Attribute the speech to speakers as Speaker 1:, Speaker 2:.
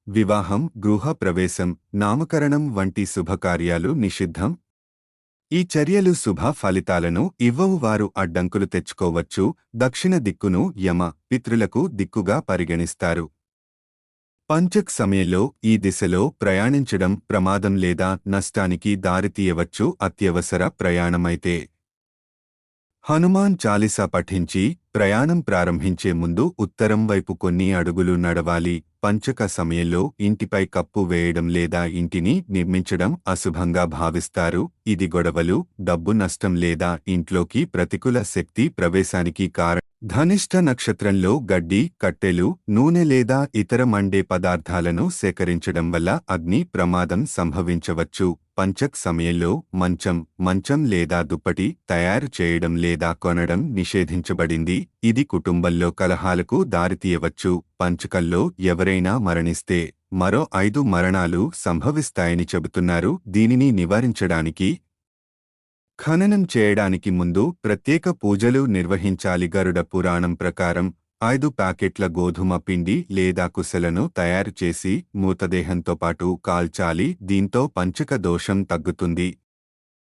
Speaker 1: వివాహం, గృహ ప్రవేశం, నామకరణం వంటి శుభకార్యాలు నిషిద్ధం. ఈ చర్యలు శుభ ఫలితాలను ఇవ్వవు. వారు అడ్డంకులు తెచ్చుకోవచ్చు. దక్షిణ దిక్కును యమ, పితృలకు దిక్కుగా పరిగణిస్తారు. పంచక్ సమయంలో ఈ దిశలో ప్రయాణించడం ప్రమాదం లేదా నష్టానికి దారితీయవచ్చు. అత్యవసర ప్రయాణమైతే హనుమాన్ చాలీసా పఠించి ప్రయాణం ప్రారంభించే ముందు ఉత్తరం వైపు కొన్ని అడుగులు నడవాలి. పంచక సమయంలో ఇంటిపై కప్పు వేయడం లేదా ఇంటిని నిర్మించడం అశుభంగా భావిస్తారు. ఇది గొడవలు, డబ్బు నష్టం లేదా ఇంట్లోకి ప్రతికూల శక్తి ప్రవేశానికి కారణం. ధనిష్ట నక్షత్రంలో గడ్డి, కట్టెలు, నూనె లేదా ఇతర మండే పదార్థాలను సేకరించడం వల్ల అగ్ని ప్రమాదం సంభవించవచ్చు. పంచక్ సమయంలో మంచం లేదా దుప్పటి తయారు చేయడం లేదా కొనడం నిషేధించబడింది. ఇది కుటుంబంలో కలహాలకు దారితీయవచ్చు. పంచకంలో ఎవరైనా మరణిస్తే మరో 5 మరణాలు సంభవిస్తాయని చెబుతున్నారు. దీనిని నివారించడానికి ఖననం చేయడానికి ముందు ప్రత్యేక పూజలు నిర్వహించాలి. గరుడ పురాణం ప్రకారం 5 ప్యాకెట్ల గోధుమ పిండి లేదా కుసలను తయారు చేసి మృతదేహంతో పాటు కాల్చాలి. దీంతో పంచక దోషం తగ్గుతుంది.